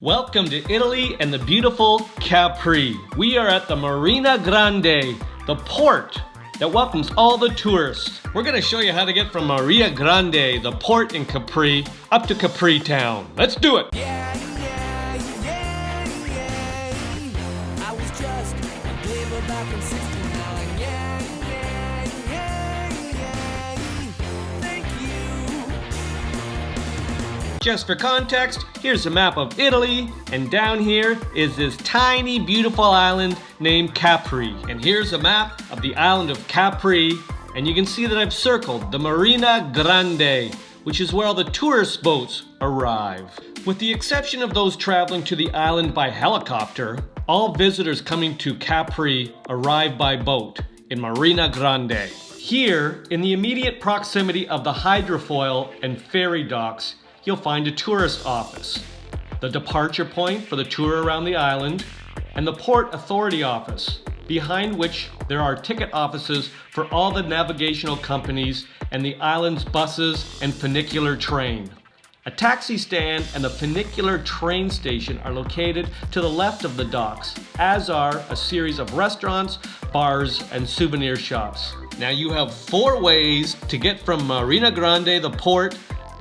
Welcome to Italy and the beautiful Capri. We are at the Marina Grande, the port that welcomes all the tourists. We're going to show you how to get from Marina Grande, the port in Capri, up to Capri Town. Let's do it! I was just a gamer back in 69. Thank you. Just for context, here's a map of Italy, and down here is this tiny, beautiful island named Capri. And here's a map of the island of Capri, and you can see that I've circled the Marina Grande, which is where all the tourist boats arrive. With the exception of those traveling to the island by helicopter, all visitors coming to Capri arrive by boat in Marina Grande. Here, in the immediate proximity of the hydrofoil and ferry docks, you'll find a tourist office, the departure point for the tour around the island, and the Port Authority office, behind which there are ticket offices for all the navigational companies and the island's buses and funicular train. A taxi stand and the funicular train station are located to the left of the docks, as are a series of restaurants, bars, and souvenir shops. Now you have 4 ways to get from Marina Grande, the port,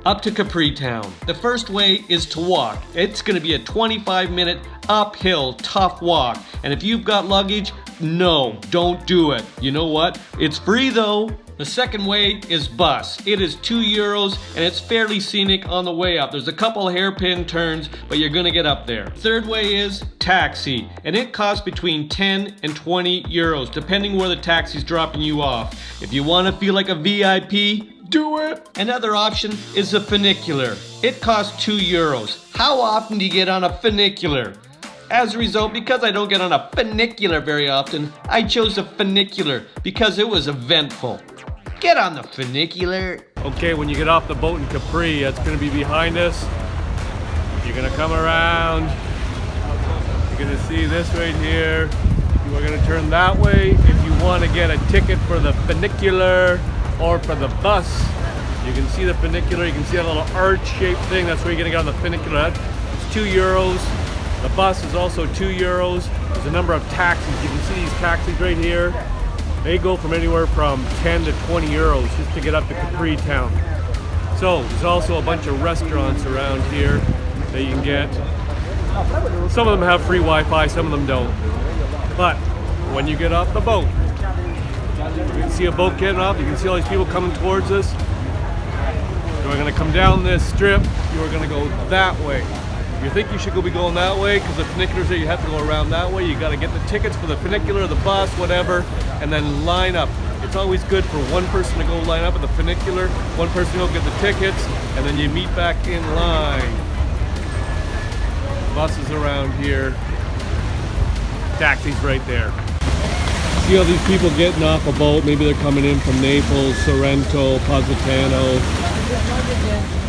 up to Capri Town. The first way is to walk. It's going to be a 25-minute uphill, tough walk. And if you've got luggage, no, don't do it. You know what? It's free though. The second way is bus. It is €2 and it's fairly scenic on the way up. There's a couple hairpin turns, but you're gonna get up there. Third way is taxi, and it costs between 10 and 20 euros, depending where the taxi's dropping you off. If you wanna feel like a VIP, do it! Another option is a funicular. It costs €2. How often do you get on a funicular? As a result, because I don't get on a funicular very often, I chose a funicular because it was eventful. Get on the funicular. Okay, when you get off the boat in Capri, it's gonna be behind us. You're gonna come around. You're gonna see this right here. You are gonna turn that way if you want to get a ticket for the funicular or for the bus. You can see the funicular, you can see that little arch-shaped thing. That's where you're gonna get on the funicular. It's €2. The bus is also €2. There's a number of taxis. You can see these taxis right here. They go from anywhere from 10 to 20 euros just to get up to Capri Town. So there's also a bunch of restaurants around here that you can get. Some of them have free Wi-Fi, some of them don't. But when you get off the boat, you can see a boat getting off. You can see all these people coming towards us. You're going to come down this strip. You're going to go that way. If you think you should be going that way, because the funiculars there, you have to go around that way. You got to get the tickets for the funicular, the bus, whatever, and then line up. It's always good for one person to go line up at the funicular, one person to go get the tickets, and then you meet back in line. Buses around here, taxis right there. See all these people getting off a boat. Maybe they're coming in from Naples, Sorrento, Positano,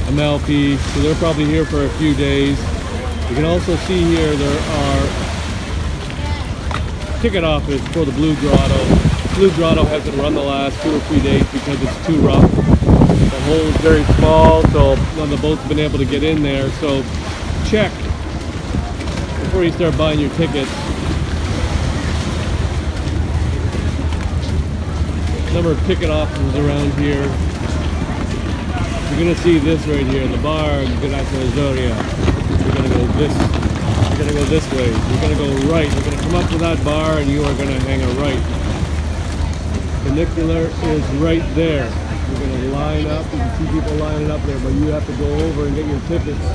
Amalfi, so they're probably here for a few days. You can also see here there are ticket office for the Blue Grotto. The Blue Grotto hasn't run the last 2 or 3 days because it's too rough. The hole is very small, so none of the boats have been able to get in there. So check before you start buying your tickets. Number of ticket offices around here. You're gonna see this right here, the bar Grotto. You're gonna go this. You're gonna go this way. You're gonna go right. You're gonna come up to that bar, and you are gonna hang a right. Funicular is right there. You're gonna line up. You can see people lining up there, but you have to go over and get your tickets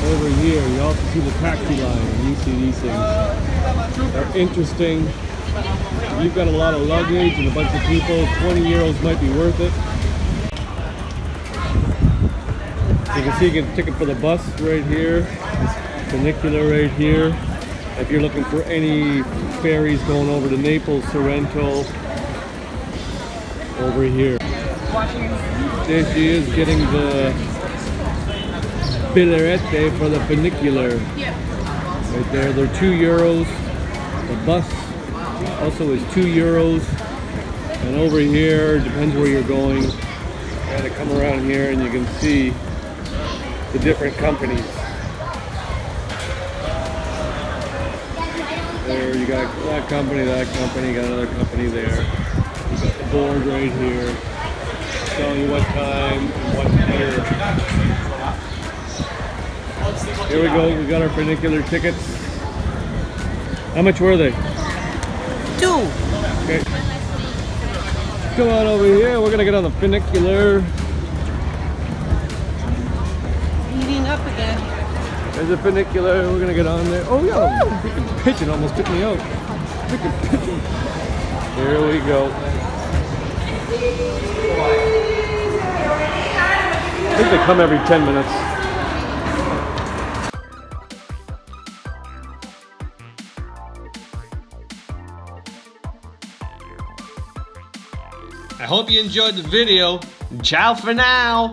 over here. You also see the taxi line, and you see these things. They're interesting. If you've got a lot of luggage and a bunch of people, 20 euros might be worth it. You can see you get a ticket for the bus right here, this funicular right here. If you're looking for any ferries going over to Naples, Sorrento, over here. There she is getting the biglietto for the funicular. Right there, they're €2. The bus also is €2. And over here, depends where you're going. You gotta come around here and you can see the different companies. There, you got that company, got another company there. You got the board right here, telling you what time and what year. Here we go, we got our funicular tickets. How much were they? 2. Okay. Come on over here, we're gonna get on the funicular. Heating up again. There's a funicular, we're gonna get on there. Oh yeah, freaking pigeon almost took me out. Freaking pigeon. Here we go. I think they come every 10 minutes. I hope you enjoyed the video. Ciao for now.